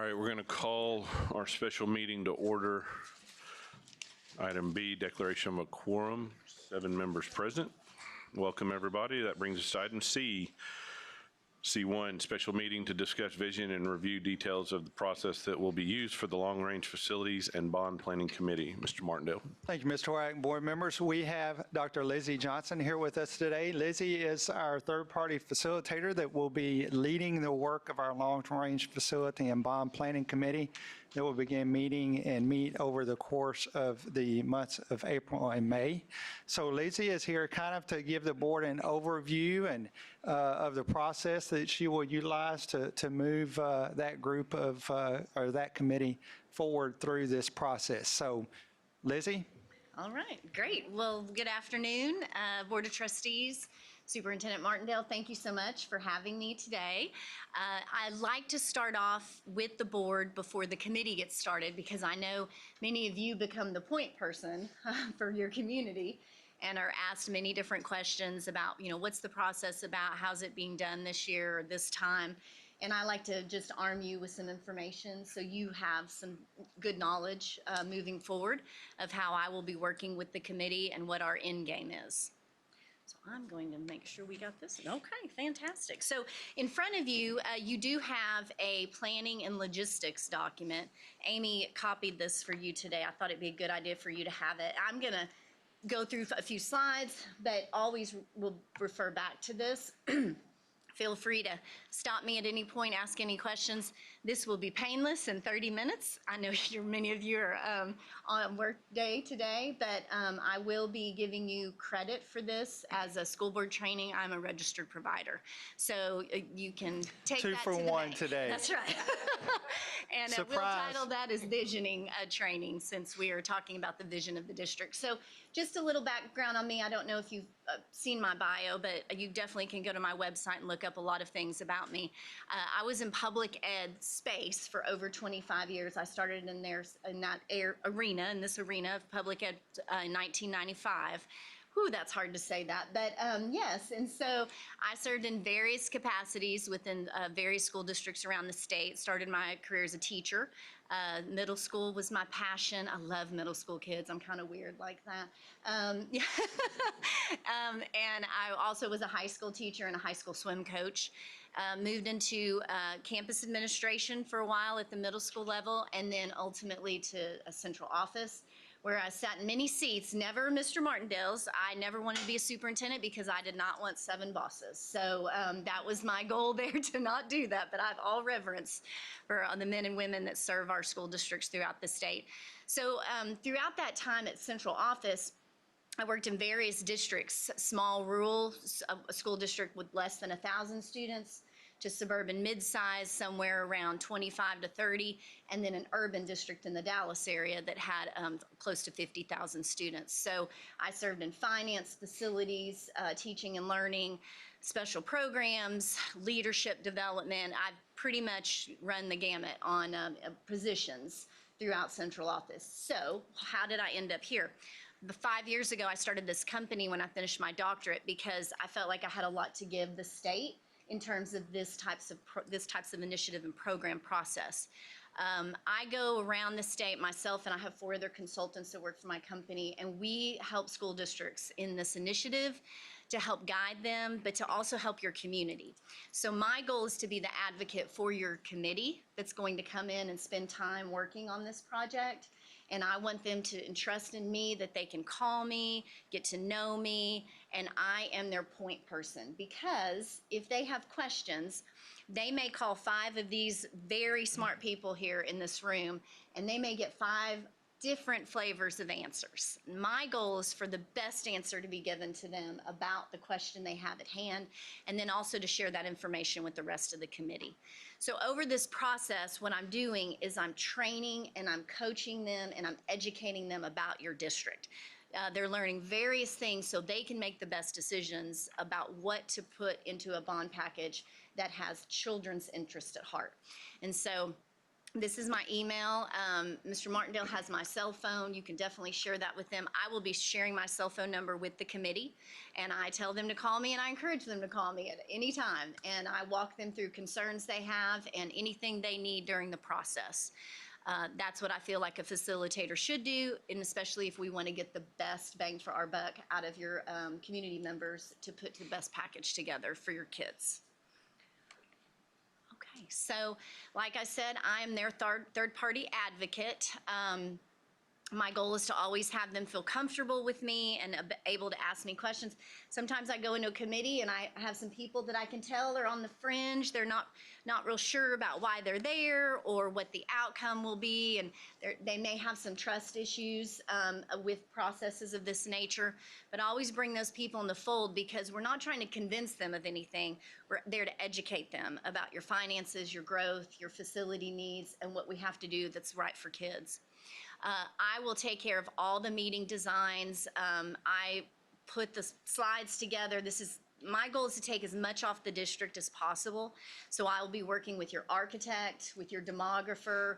right, we're going to call our special meeting to order. Item B, declaration of a quorum, 7 members present. Welcome, everybody. That brings us to item C. C1, special meeting to discuss vision and review details of the process that will be used for the long-range facilities and bond planning committee. Mr. Martindale. Thank you, Mr. White and board members. We have Dr. Lizzie Johnson here with us today. Lizzie is our third-party facilitator that will be leading the work of our long-range facility and bond planning committee that will begin meeting and meet over the course of the months of April and May. So Lizzie is here kind of to give the board an overview and of the process that she will utilize to move that group of, or that committee forward through this process. So Lizzie? All right, great. Well, good afternoon, Board of Trustees, Superintendent Martindale, thank you so much for having me today. I'd like to start off with the board before the committee gets started because I know many of you become the point person for your community and are asked many different questions about, what's the process about, how's it being done this year or this time. And I like to just arm you with some information so you have some good knowledge moving forward of how I will be working with the committee and what our end game is. So I'm going to make sure we got this. Okay, fantastic. So in front of you, you do have a planning and logistics document. Amy copied this for you today. I thought it'd be a good idea for you to have it. I'm gonna go through a few slides, but always will refer back to this. Feel free to stop me at any point, ask any questions. This will be painless in 30 minutes. I know many of you are on work day today, but I will be giving you credit for this as a school board training. I'm a registered provider. So you can take that to the 2-for-1 today. That's right. And we'll title that as visioning training since we are talking about the vision of the district. So just a little background on me. I don't know if you've seen my bio, but you definitely can go to my website and look up a lot of things about me. I was in public ed space for over 25 years. I started in this arena of public ed in 1995. Whew, that's hard to say that, but yes. And so I served in various capacities within various school districts around the state. Started my career as a teacher. Middle school was my passion. I love middle school kids. I'm kind of weird like that. And I also was a high school teacher and a high school swim coach. Moved into campus administration for a while at the middle school level, and then ultimately to a central office where I sat in many seats, never Mr. Martindale's. I never wanted to be a superintendent because I did not want 7 bosses. So that was my goal there, to not do that, but I have all reverence for the men and women that serve our school districts throughout the state. So throughout that time at central office, I worked in various districts, small rural, a school district with less than 1,000 students, to suburban mid-size, somewhere around 25 to 30, and then an urban district in the Dallas area that had close to 50,000 students. So I served in finance, facilities, teaching and learning, special programs, leadership development. I've pretty much run the gamut on positions throughout central office. So how did I end up here? 5 years ago, I started this company when I finished my doctorate because I felt like I had a lot to give the state in terms of this types of initiative and program process. I go around the state myself, and I have 4 other consultants that work for my company, and we help school districts in this initiative to help guide them, but to also help your community. So my goal is to be the advocate for your committee that's going to come in and spend time working on this project. And I want them to entrust in me that they can call me, get to know me, and I am their point person. Because if they have questions, they may call 5 of these very smart people here in this room, and they may get 5 different flavors of answers. My goal is for the best answer to be given to them about the question they have at hand, and then also to share that information with the rest of the committee. So over this process, what I'm doing is I'm training and I'm coaching them and I'm educating them about your district. They're learning various things so they can make the best decisions about what to put into a bond package that has children's interest at heart. And so This is my email. Mr. Martindale has my cell phone. You can definitely share that with them. I will be sharing my cell phone number with the committee, and I tell them to call me, and I encourage them to call me at any time. And I walk them through concerns they have and anything they need during the process. That's what I feel like a facilitator should do, and especially if we want to get the best bang for our buck out of your community members to put the best package together for your kids. Okay, so like I said, I am their third-party advocate. My goal is to always have them feel comfortable with me and able to ask me questions. Sometimes I go into a committee and I have some people that I can tell are on the fringe. They're not real sure about why they're there or what the outcome will be, and they may have some trust issues with processes of this nature. But I always bring those people in the fold because we're not trying to convince them of anything. We're there to educate them about your finances, your growth, your facility needs, and what we have to do that's right for kids. I will take care of all the meeting designs. I put the slides together. My goal is to take as much off the district as possible. So I will be working with your architect, with your demographer,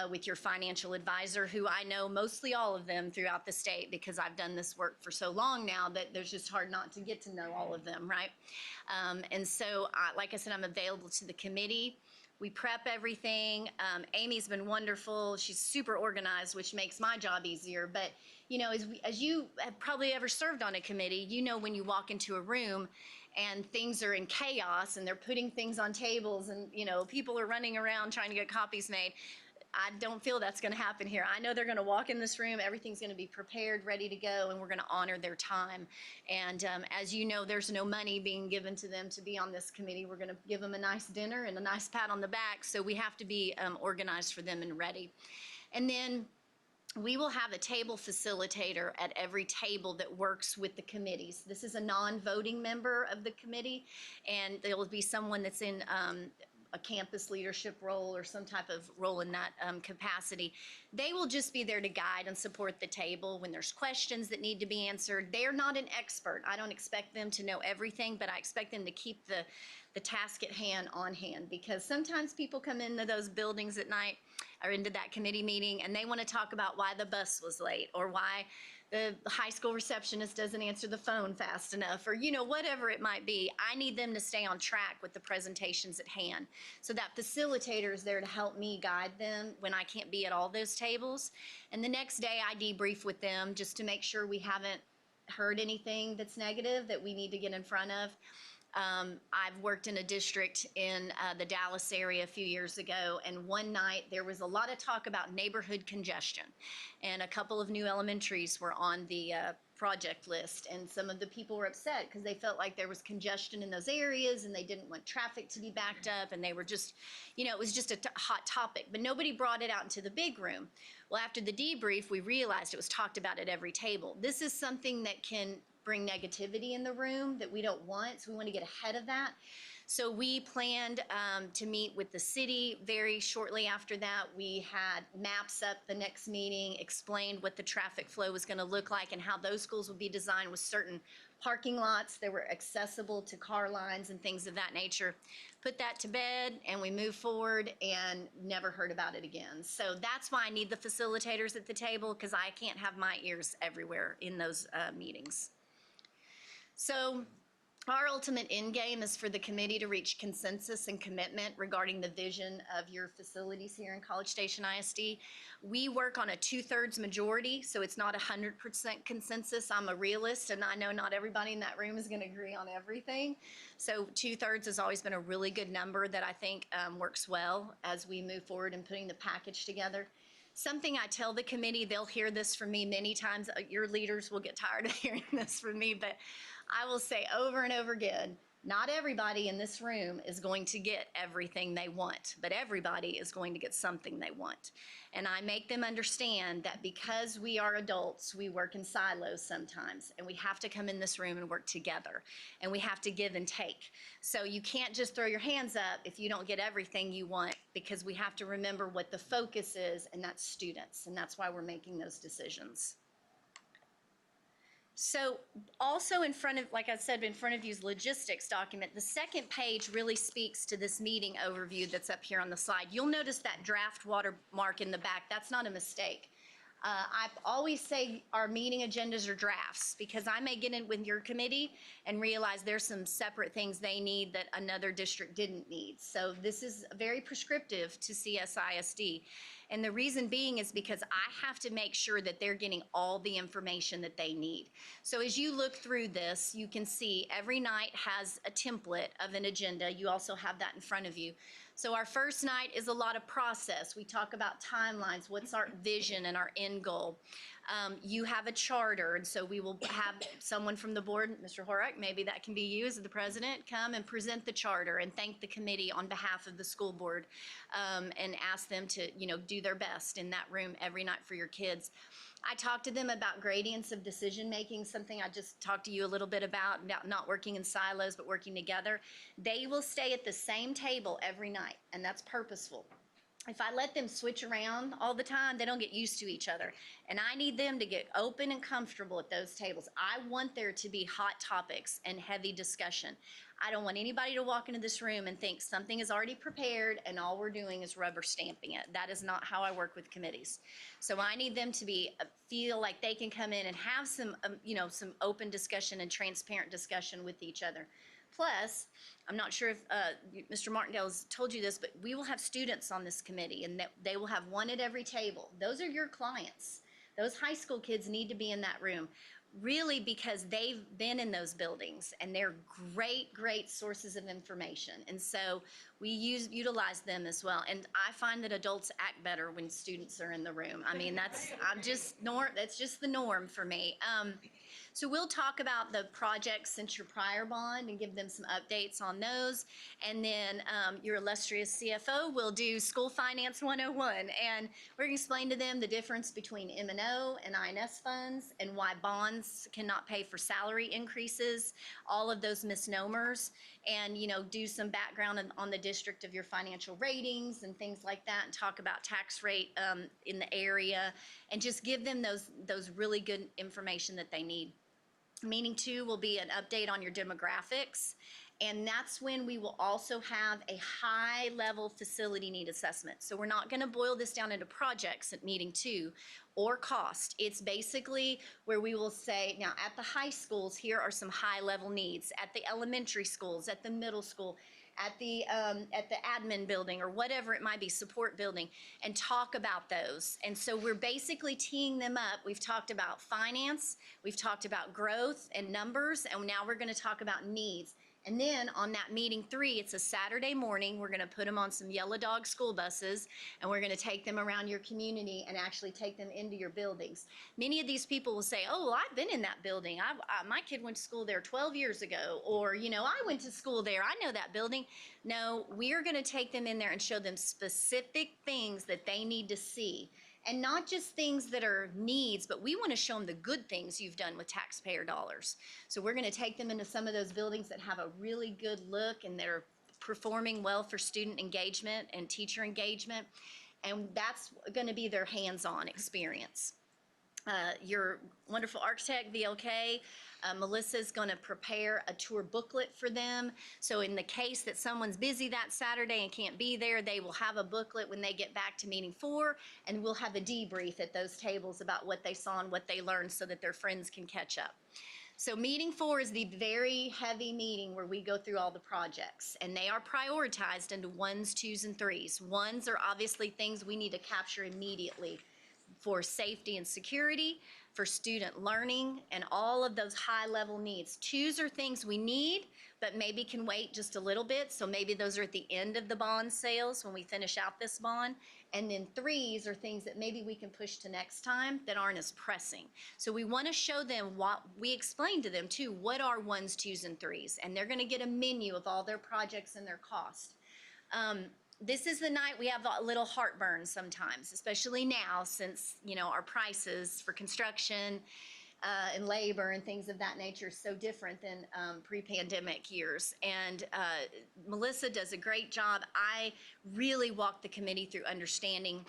with your financial advisor, who I know mostly all of them throughout the state because I've done this work for so long now that there's just hard not to get to know all of them, right? And so, like I said, I'm available to the committee. We prep everything. Amy's been wonderful. She's super organized, which makes my job easier. But, you know, as you have probably ever served on a committee, you know when you walk into a room and things are in chaos and they're putting things on tables and, you know, people are running around trying to get copies made. I don't feel that's going to happen here. I know they're going to walk in this room, everything's going to be prepared, ready to go, and we're going to honor their time. And as you know, there's no money being given to them to be on this committee. We're going to give them a nice dinner and a nice pat on the back, so we have to be organized for them and ready. And then we will have a table facilitator at every table that works with the committees. This is a non-voting member of the committee, and there will be someone that's in a campus leadership role or some type of role in that capacity. They will just be there to guide and support the table when there's questions that need to be answered. They're not an expert. I don't expect them to know everything, but I expect them to keep the task at hand on hand, because sometimes people come into those buildings at night or into that committee meeting and they want to talk about why the bus was late or why the high school receptionist doesn't answer the phone fast enough, or, you know, whatever it might be. I need them to stay on track with the presentations at hand. So that facilitator is there to help me guide them when I can't be at all those tables. And the next day I debrief with them just to make sure we haven't heard anything that's negative that we need to get in front of. I've worked in a district in the Dallas area a few years ago, and one night there was a lot of talk about neighborhood congestion, and a couple of new elementaries were on the project list, and some of the people were upset because they felt like there was congestion in those areas and they didn't want traffic to be backed up, and they were just, you know, it was just a hot topic, but nobody brought it out into the big room. Well, after the debrief, we realized it was talked about at every table. This is something that can bring negativity in the room that we don't want, so we want to get ahead of that. So we planned to meet with the city very shortly after that. We had maps up the next meeting, explained what the traffic flow was going to look like and how those schools would be designed with certain parking lots that were accessible to car lines and things of that nature. Put that to bed and we moved forward and never heard about it again. So that's why I need the facilitators at the table, because I can't have my ears everywhere in those meetings. So our ultimate end game is for the committee to reach consensus and commitment regarding the vision of your facilities here in College Station ISD. We work on a 2/3 majority, so it's not 100% consensus. I'm a realist, and I know not everybody in that room is going to agree on everything. So 2/3 has always been a really good number that I think works well as we move forward in putting the package together. Something I tell the committee, they'll hear this from me many times. Your leaders will get tired of hearing this from me, but I will say over and over again, not everybody in this room is going to get everything they want, but everybody is going to get something they want. And I make them understand that because we are adults, we work in silos sometimes, and we have to come in this room and work together, and we have to give and take. So you can't just throw your hands up if you don't get everything you want, because we have to remember what the focus is, and that's students, and that's why we're making those decisions. So also in front of, like I said, in front of you's logistics document, the second page really speaks to this meeting overview that's up here on the slide. You'll notice that draft watermark in the back. That's not a mistake. I always say our meeting agendas are drafts because I may get in with your committee and realize there's some separate things they need that another district didn't need. So this is very prescriptive to CSISD. And the reason being is because I have to make sure that they're getting all the information that they need. So as you look through this, you can see every night has a template of an agenda. You also have that in front of you. So our first night is a lot of process. We talk about timelines, what's our vision and our end goal. You have a charter, and so we will have someone from the board, Mr. Horak, maybe that can be you as the president, come and present the charter and thank the committee on behalf of the school board, and ask them to, do their best in that room every night for your kids. I talked to them about gradients of decision-making, something I just talked to you a little bit about not working in silos, but working together. They will stay at the same table every night, and that's purposeful. If I let them switch around all the time, they don't get used to each other. And I need them to get open and comfortable at those tables. I want there to be hot topics and heavy discussion. I don't want anybody to walk into this room and think something is already prepared and all we're doing is rubber stamping it. That is not how I work with committees. So I need them to feel like they can come in and have some, some open discussion and transparent discussion with each other. Plus, I'm not sure if Mr. Martindale has told you this, but we will have students on this committee and they will have one at every table. Those are your clients. Those high school kids need to be in that room, really, because they've been in those buildings and they're great sources of information. And so we utilize them as well. And I find that adults act better when students are in the room. I mean, that's just the norm for me. So we'll talk about the projects since your prior bond and give them some updates on those. And then your illustrious CFO will do School Finance 101. And we're going to explain to them the difference between M&O and INS funds and why bonds cannot pay for salary increases, all of those misnomers, and do some background on the district of your financial ratings and things like that, and talk about tax rate in the area, and just give them those really good information that they need. Meeting 2 will be an update on your demographics, and that's when we will also have a high-level facility need assessment. So we're not going to boil this down into projects at meeting 2 or cost. It's basically where we will say, now at the high schools, here are some high-level needs. At the elementary schools, at the middle school, at the admin building or whatever it might be, support building, and talk about those. And so we're basically teeing them up. We've talked about finance, we've talked about growth and numbers, and now we're going to talk about needs. And then on that meeting 3, it's a Saturday morning, we're going to put them on some yellow dog school buses, and we're going to take them around your community and actually take them into your buildings. Many of these people will say, oh, well, I've been in that building. My kid went to school there 12 years ago, or, I went to school there. I know that building. No, we're going to take them in there and show them specific things that they need to see. And not just things that are needs, but we want to show them the good things you've done with taxpayer dollars. So we're going to take them into some of those buildings that have a really good look and that are performing well for student engagement and teacher engagement. And that's going to be their hands-on experience. Your wonderful architect, VLK, Melissa's going to prepare a tour booklet for them. So in the case that someone's busy that Saturday and can't be there, they will have a booklet when they get back to meeting 4, and we'll have a debrief at those tables about what they saw and what they learned so that their friends can catch up. So meeting 4 is the very heavy meeting where we go through all the projects, and they are prioritized into 1s, 2s, and 3s. 1s are obviously things we need to capture immediately for safety and security, for student learning, and all of those high-level needs. 2s are things we need, but maybe can wait just a little bit, so maybe those are at the end of the bond sales when we finish out this bond. And then 3s are things that maybe we can push to next time that aren't as pressing. So we want to show them what we explained to them too, what are 1s, 2s, and 3s, and they're going to get a menu of all their projects and their cost. This is the night we have a little heartburn sometimes, especially now since, our prices for construction and labor and things of that nature is so different than pre-pandemic years. And Melissa does a great job. I really walk the committee through understanding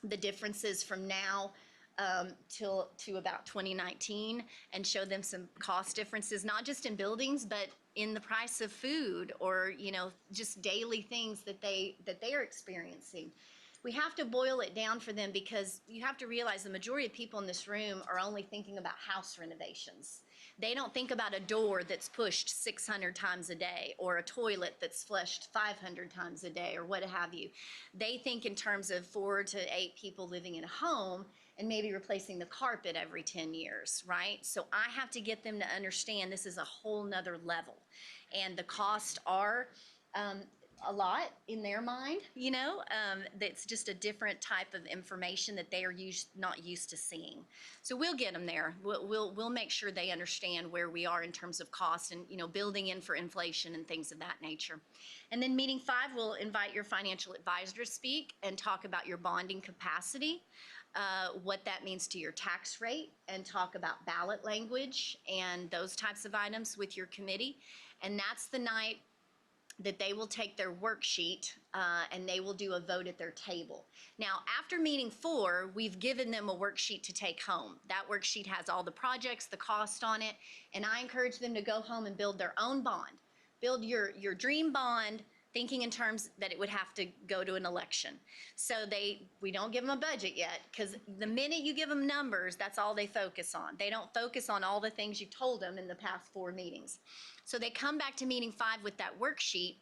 the differences from now to about 2019 and show them some cost differences, not just in buildings, but in the price of food or, just daily things that they are experiencing. We have to boil it down for them because you have to realize the majority of people in this room are only thinking about house renovations. They don't think about a door that's pushed 600 times a day or a toilet that's flushed 500 times a day or what have you. They think in terms of 4 to 8 people living in a home and maybe replacing the carpet every 10 years, right? So I have to get them to understand this is a whole nother level. And the costs are a lot in their mind, that's just a different type of information that they are not used to seeing. So we'll get them there. We'll make sure they understand where we are in terms of cost and, building in for inflation and things of that nature. And then meeting 5, we'll invite your financial advisor to speak and talk about your bonding capacity, what that means to your tax rate, and talk about ballot language and those types of items with your committee. And that's the night that they will take their worksheet and they will do a vote at their table. Now, after meeting 4, we've given them a worksheet to take home. That worksheet has all the projects, the cost on it, and I encourage them to go home and build their own bond. Build your dream bond, thinking in terms that it would have to go to an election. So we don't give them a budget yet, because the minute you give them numbers, that's all they focus on. They don't focus on all the things you told them in the past 4 meetings. So they come back to meeting 5 with that worksheet,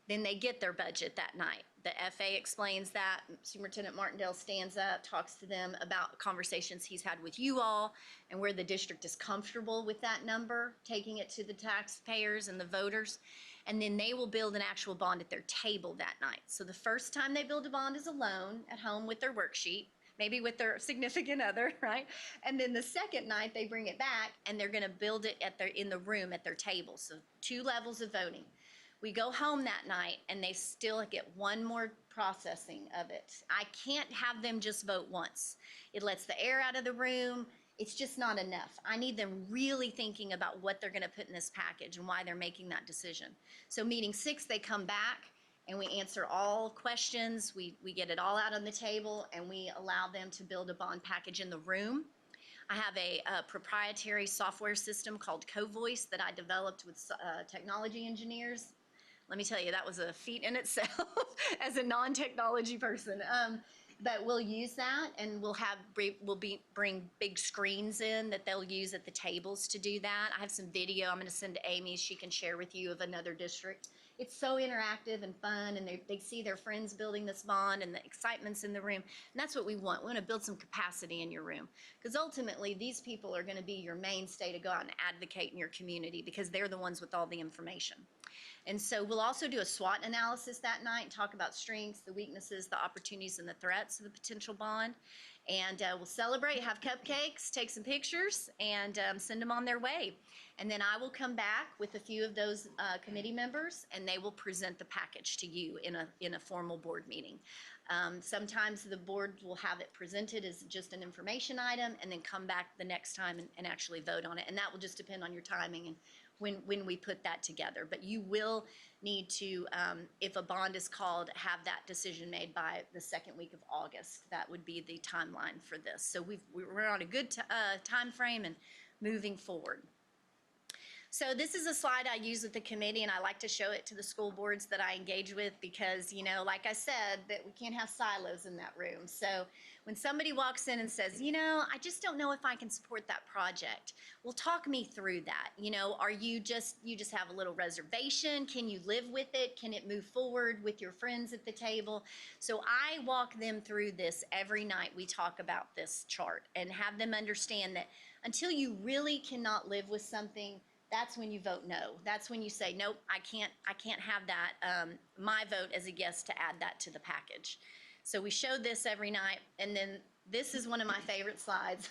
then they get their budget that night. The FA explains that. Superintendent Martindale stands up, talks to them about conversations he's had with you all and where the district is comfortable with that number, taking it to the taxpayers and the voters. And then they will build an actual bond at their table that night. So the first time they build a bond is alone at home with their worksheet, maybe with their significant other, right? And then the second night they bring it back and they're gonna build it in the room at their table. So 2 levels of voting. We go home that night and they still get one more processing of it. I can't have them just vote once. It lets the air out of the room. It's just not enough. I need them really thinking about what they're gonna put in this package and why they're making that decision. So meeting 6, they come back and we answer all questions. We get it all out on the table and we allow them to build a bond package in the room. I have a proprietary software system called CoVoice that I developed with technology engineers. Let me tell you, that was a feat in itself as a non-technology person. But we'll use that and we'll bring big screens in that they'll use at the tables to do that. I have some video I'm gonna send to Amy, she can share with you of another district. It's so interactive and fun, and they see their friends building this bond and the excitement's in the room. And that's what we want. We wanna build some capacity in your room. Because ultimately, these people are gonna be your mainstay to go out and advocate in your community because they're the ones with all the information. And so we'll also do a SWOT analysis that night and talk about strengths, the weaknesses, the opportunities, and the threats of a potential bond. And we'll celebrate, have cupcakes, take some pictures, and send them on their way. And then I will come back with a few of those committee members, and they will present the package to you in a formal board meeting. Sometimes the board will have it presented as just an information item, and then come back the next time and actually vote on it. And that will just depend on your timing and when we put that together. But you will need to, if a bond is called, have that decision made by the 2nd week of August. That would be the timeline for this. So we're on a good time frame and moving forward. So this is a slide I use with the committee, and I like to show it to the school boards that I engage with because, like I said, that we can't have silos in that room. So when somebody walks in and says, I just don't know if I can support that project, well, talk me through that. Are you just have a little reservation? Can you live with it? Can it move forward with your friends at the table? So I walk them through this every night. We talk about this chart and have them understand that until you really cannot live with something, that's when you vote no. That's when you say, nope, I can't have that, my vote as a yes to add that to the package. So we showed this every night, and then this is one of my favorite slides.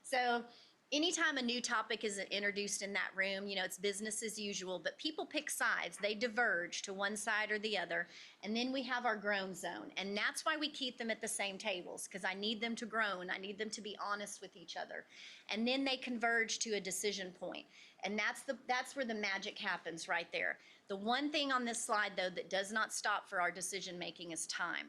So anytime a new topic is introduced in that room, it's business as usual, but people pick sides. They diverge to one side or the other, And then we have our grown zone. And that's why we keep them at the same tables, because I need them to grow and I need them to be honest with each other. And then they converge to a decision point. And that's where the magic happens right there. The one thing on this slide, though, that does not stop for our decision making is time.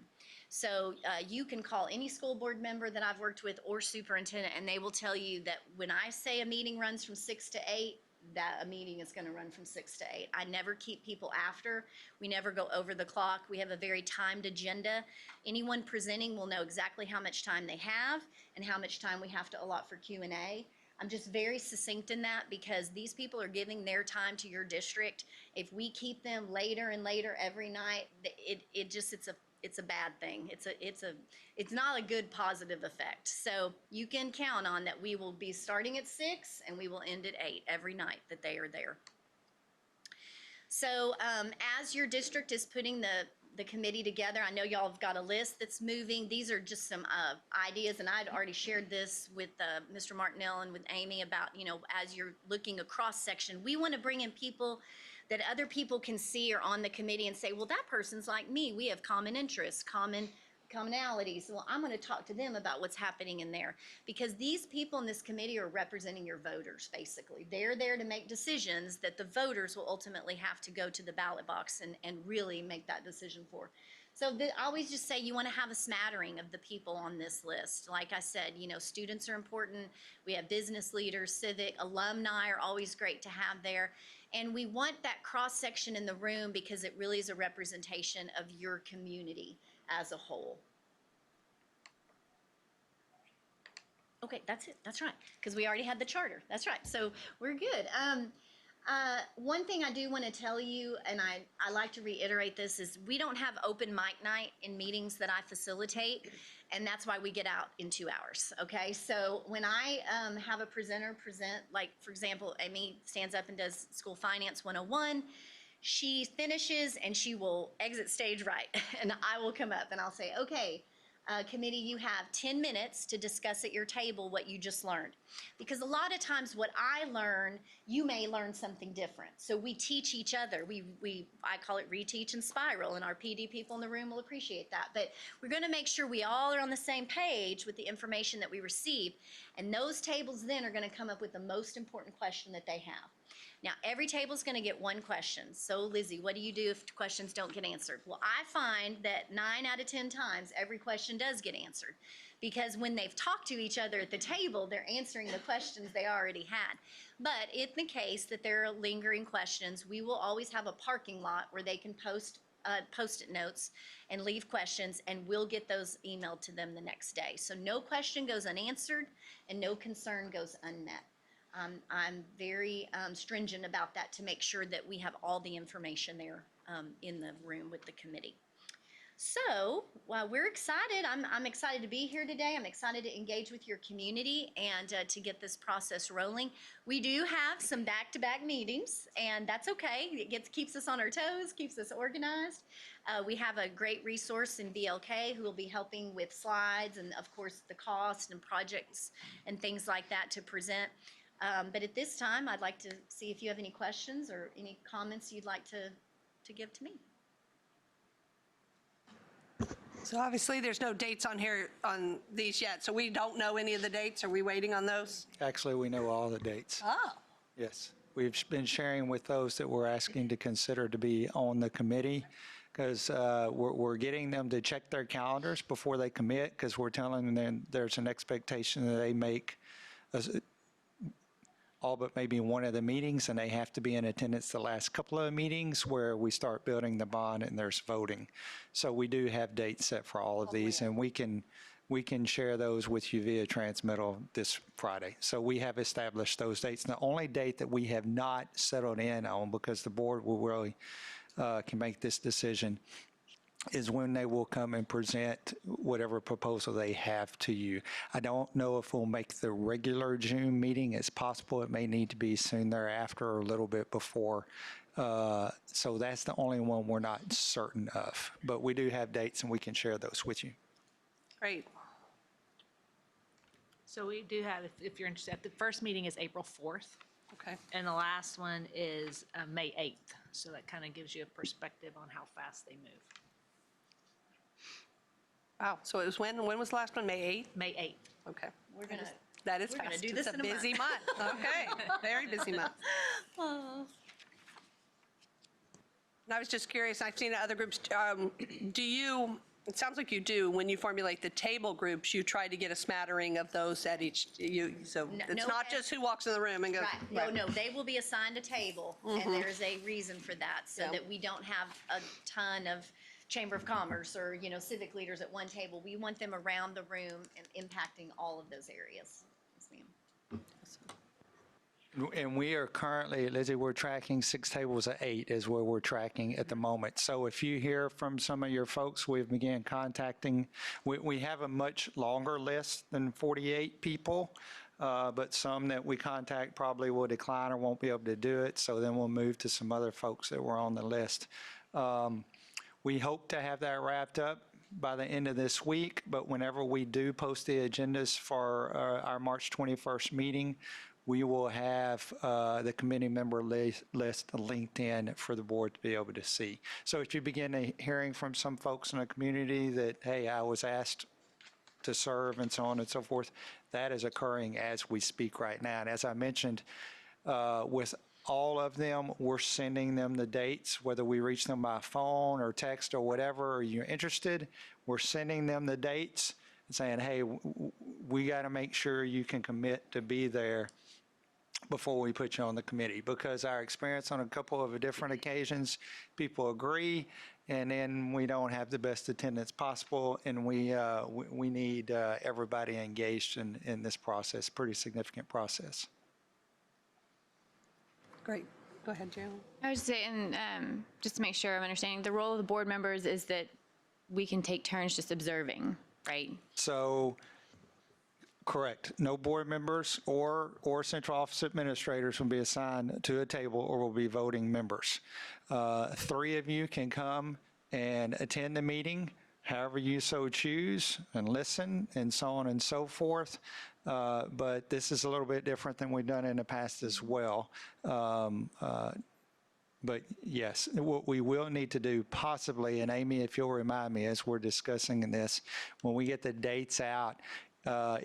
So you can call any school board member that I've worked with or superintendent, and they will tell you that when I say a meeting runs from 6 to 8, that a meeting is going to run from 6 to 8. I never keep people after. We never go over the clock. We have a very timed agenda. Anyone presenting will know exactly how much time they have and how much time we have to allot for Q&A. I'm just very succinct in that because these people are giving their time to your district. If we keep them later and later every night, it's a bad thing. It's not a good positive effect. So you can count on that we will be starting at 6 and we will end at 8 every night that they are there. So as your district is putting the committee together, I know y'all have got a list that's moving. These are just some ideas, and I'd already shared this with Mr. Martinell and with Amy about, as you're looking across section, we want to bring in people that other people can see are on the committee and say, well, that person's like me. We have common interests, commonalities. Well, I'm going to talk to them about what's happening in there, because these people in this committee are representing your voters, basically. They're there to make decisions that the voters will ultimately have to go to the ballot box and really make that decision for. So I always just say you want to have a smattering of the people on this list. Like I said, students are important. We have business leaders, civic, alumni are always great to have there. And we want that cross-section in the room because it really is a representation of your community as a whole. Okay, that's it. That's right. Because we already had the charter. That's right. So we're good. One thing I do want to tell you, and I like to reiterate this, is we don't have open mic night in meetings that I facilitate, and that's why we get out in 2 hours, okay? So when I have a presenter present, like, for example, Amy stands up and does School Finance 101, she finishes and she will exit stage right, and I will come up and I'll say, okay, committee, you have 10 minutes to discuss at your table what you just learned. Because a lot of times what I learn, you may learn something different. So we teach each other. I call it reteach and spiral, and our PD people in the room will appreciate that. But we're going to make sure we all are on the same page with the information that we receive. And those tables then are going to come up with the most important question that they have. Now, every table is going to get one question. So, Lizzie, what do you do if questions don't get answered? Well, I find that 9 out of 10 times, every question does get answered. Because when they've talked to each other at the table, they're answering the questions they already had. But in the case that there are lingering questions, we will always have a parking lot where they can post Post-it notes and leave questions, and we'll get those emailed to them the next day. So no question goes unanswered and no concern goes unmet. I'm very stringent about that to make sure that we have all the information there in the room with the committee. So while we're excited, I'm excited to be here today. I'm excited to engage with your community and to get this process rolling. We do have some back-to-back meetings, and that's okay. It keeps us on our toes, keeps us organized. We have a great resource in VLK who will be helping with slides and, of course, the cost and projects and things like that to present. But at this time, I'd like to see if you have any questions or any comments you'd like to give to me. So obviously, there's no dates on here on these yet, so we don't know any of the dates. Are we waiting on those? Actually, we know all the dates. Oh. Yes. We've been sharing with those that we're asking to consider to be on the committee, because we're getting them to check their calendars before they commit, because we're telling them there's an expectation that they make all but maybe one of the meetings, and they have to be in attendance the last couple of meetings where we start building the bond and there's voting. So we do have dates set for all of these, and we can share those with you via transmittal this Friday. So we have established those dates. The only date that we have not settled in on, because the board will really can make this decision, is when they will come and present whatever proposal they have to you. I don't know if we'll make the regular June meeting. It's possible it may need to be soon thereafter or a little bit before. So that's the only one we're not certain of. But we do have dates, and we can share those with you. Great. So we do have, if you're interested, the first meeting is April 4th. Okay. And the last one is May 8th. So that kind of gives you a perspective on how fast they move. Wow, so it was when was the last one? May May 8th. 8th? Okay. We're gonna, That is We're gonna fast. do this It's in a a busy month. Okay, very busy month. And I was just curious, I've seen other groups, do you, it sounds like you do, when you formulate the table groups, you try to get a smattering of those at each, so it's no not just who walks in the room and goes. right, no, they will be assigned a table, and there's a reason for that, so Yeah. that we don't have a ton of Chamber of Commerce or, civic leaders at one table. We want them around the room and impacting all of those areas. Yes, ma'am. And we are currently, Lizzie, we're tracking 6 tables of 8 is where we're tracking at the moment. So if you hear from some of your folks, we've began contacting, we have a much longer list than 48 people, but some that we contact probably will decline or won't be able to do it. So then we'll move to some other folks that were on the list. We hope to have that wrapped up by the end of this week, but whenever we do post the agendas for our March 21st meeting, we will have the committee member list linked in for the board to be able to see. So if you begin hearing from some folks in the community that, hey, I was asked to serve and so on and so forth, that is occurring as we speak right now. And as I mentioned, with all of them, we're sending them the dates, whether we reach them by phone or text or whatever, or you're interested, we're sending them the dates and saying, hey, we got to make sure you can commit to be there before we put you on the committee, because our experience on a couple of different occasions, people agree, and then we don't have the best attendance possible, and we need everybody engaged in this process, pretty significant process. Great. Go ahead, Jill. I was saying, just to make sure I'm understanding, the role of the board members is that we can take turns just observing, right? So, correct. No board members or central office administrators will be assigned to a table or will be voting members. 3 of you can come and attend the meeting, however you so choose, and listen, and so on and so forth. But this is a little bit different than we've done in the past as well. But yes, what we will need to do possibly, and Amy, if you'll remind me as we're discussing this, when we get the dates out,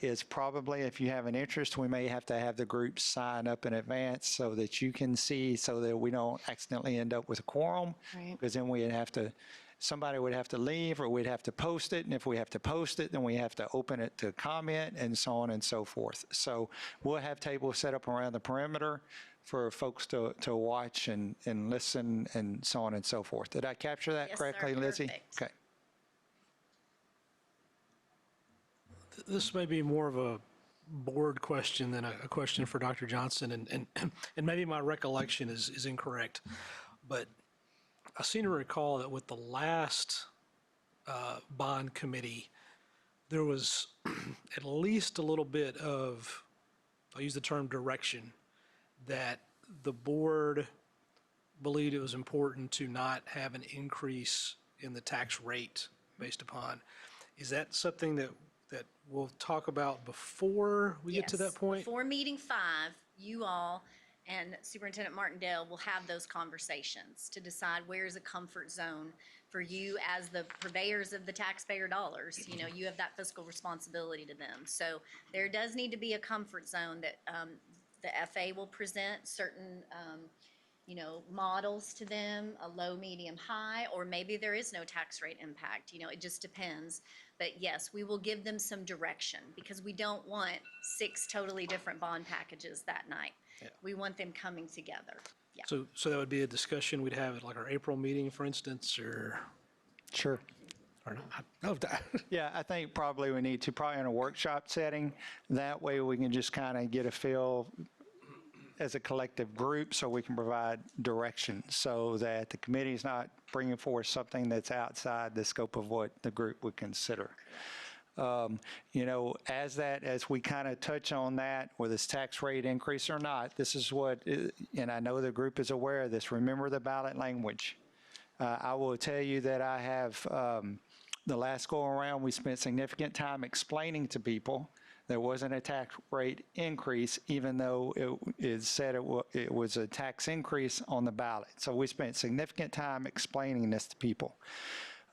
is probably, if you have an interest, we may have to have the group sign up in advance so that you can see, so that we don't accidentally end up with a quorum. Right. Because then we'd have to, somebody would have to leave, or we'd have to post it. And if we have to post it, then we have to open it to comment and so on and so forth. So we'll have tables set up around the perimeter for folks to watch and listen and so on and so forth. Did I capture that Yes, sir. correctly, Lizzie? Perfect. Okay. This may be more of a board question than a question for Dr. Johnson, and maybe my recollection is incorrect, but I seem to recall that with the last bond committee, there was at least a little bit of, I'll use the term direction, that the board believed it was important to not have an increase in the tax rate based upon. Is that something that we'll talk about before we get to Yes. that point? Before meeting 5, you all and Superintendent Martindale will have those conversations to decide where's a comfort zone for you as the purveyors of the taxpayer dollars. You have that fiscal responsibility to them. So there does need to be a comfort zone that the FA will present certain models to them, a low, medium, high, or maybe there is no tax rate impact. It just depends. But yes, we will give them some direction, because we don't want 6 totally different bond packages that night. Yeah. We want them coming together. Yeah. So that would be a discussion we'd have at like our April meeting, for instance, or Sure. not? Yeah, I think probably we need to, probably in a workshop setting. That way we can just kind of get a feel as a collective group, so we can provide direction, so that the committee is not bringing forth something that's outside the scope of what the group would consider. As we kind of touch on that, whether it's tax rate increase or not, this is what, and I know the group is aware of this, remember the ballot language. I will tell you that I have, the last go around, we spent significant time explaining to people there wasn't a tax rate increase, even though it said it was a tax increase on the ballot. So we spent significant time explaining this to people.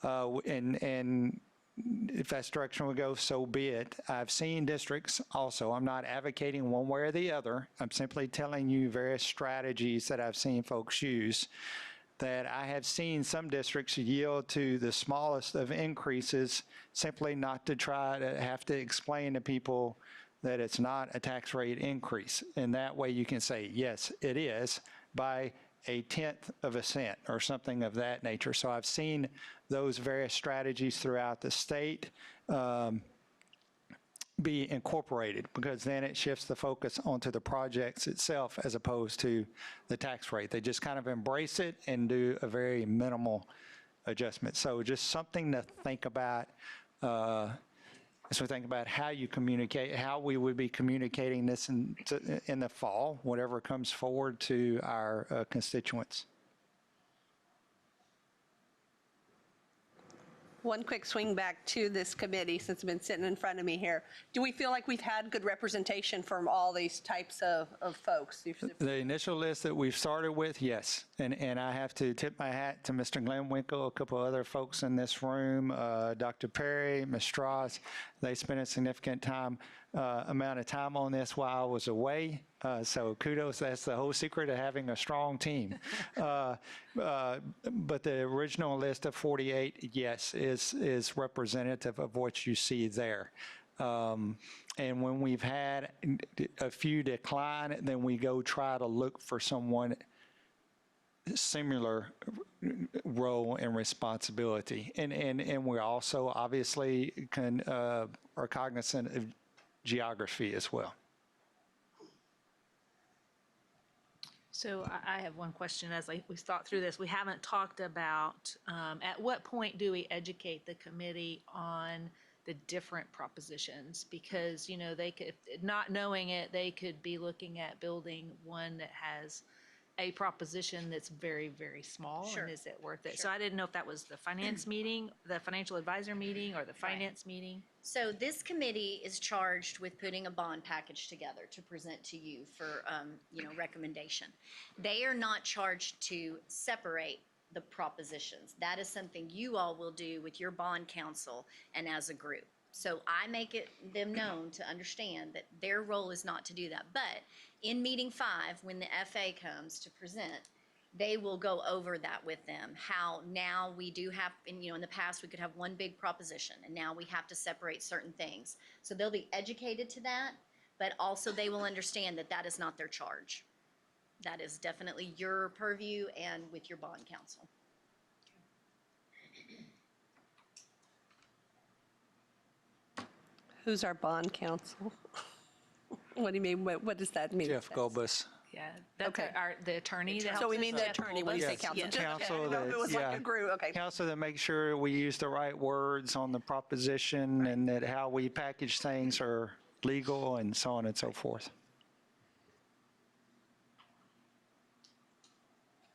And if that's the direction we go, so be it. I've seen districts also, I'm not advocating one way or the other. I'm simply telling you various strategies that I've seen folks use, that I have seen some districts yield to the smallest of increases simply not to try to have to explain to people that it's not a tax rate increase. And that way you can say, yes, it is, by a 1/10 of a cent or something of that nature. So I've seen those various strategies throughout the state be incorporated, because then it shifts the focus onto the projects itself as opposed to the tax rate. They just kind of embrace it and do a very minimal adjustment. So just something to think about as we think about how you communicate, how we would be communicating this in the fall, whatever comes forward to our constituents. One quick swing back to this committee, since it's been sitting in front of me here. Do we feel like we've had good representation from all these types of folks? The initial list that we've started with, yes. And I have to tip my hat to Mr. Glenn Winkle, a couple other folks in this room, Dr. Perry, Ms. Strauss. They spent a significant amount of time on this while I was away. So kudos, that's the whole secret of having a strong team. But the original list of 48, yes, is representative of what you see there. And when we've had a few decline, then we go try to look for someone similar role and responsibility. And we also obviously are cognizant of geography as well. So I have one question as we thought through this. We haven't talked about, at what point do we educate the committee on the different propositions? Because, you know, they could, not knowing it, they could be looking at building one that has a proposition that's very, very small. Sure. And is it worth it? Sure. So I didn't know if that was the finance meeting, the financial advisor meeting, or the finance meeting. So this committee is charged with putting a bond package together to present to you for, recommendation. They are not charged to separate the propositions. That is something you all will do with your bond counsel and as a group. So I make them known to understand that their role is not to do that. But in meeting 5, when the FA comes to present, they will go over that with them, how now we do have, in the past we could have one big proposition, and now we have to separate certain things. So they'll be educated to that, but also they will understand that that is not their charge. That is definitely your purview and with your bond counsel. Who's our bond counsel? What do you mean? What does that mean? Jeff Gobus. Yeah, that's Okay. the attorney that helps So we us. mean the attorney when you say Yes, counsel? yes. Just- Counsel I didn't know if that- it was like yeah. a group, okay. Counsel to make sure we use the right words on the proposition and that how we package things are legal and so on and so forth.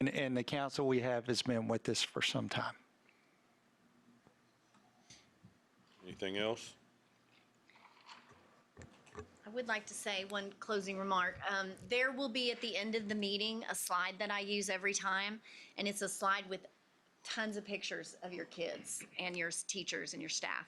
And the counsel we have has been with us for some time. Anything else? I would like to say one closing remark. There will be at the end of the meeting a slide that I use every time, and it's a slide with tons of pictures of your kids and your teachers and your staff.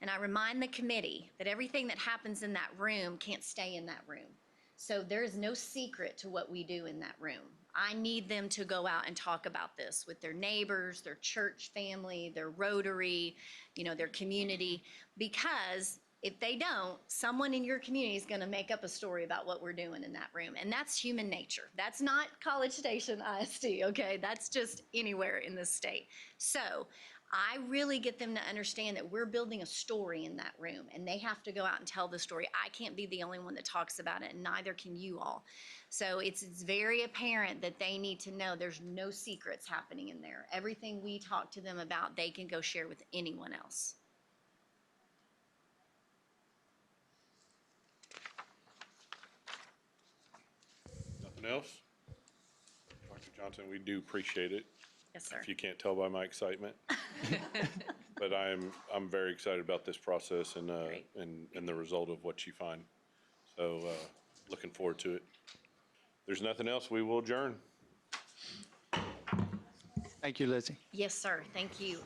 And I remind the committee that everything that happens in that room can't stay in that room. So there is no secret to what we do in that room. I need them to go out and talk about this with their neighbors, their church family, their Rotary, their community, because if they don't, someone in your community is going to make up a story about what we're doing in that room. And that's human nature. That's not College Station ISD, okay? That's just anywhere in this state. So I really get them to understand that we're building a story in that room, and they have to go out and tell the story. I can't be the only one that talks about it, and neither can you all. So it's very apparent that they need to know there's no secrets happening in there. Everything we talk to them about, they can go share with anyone else. Nothing else? Dr. Johnson, we do appreciate it. Yes, sir. If you can't tell by my excitement. But I'm very excited about this process and the result of what you find. So looking forward to it. There's nothing else, we will adjourn. Thank you, Lizzie. Yes, sir. Thank you.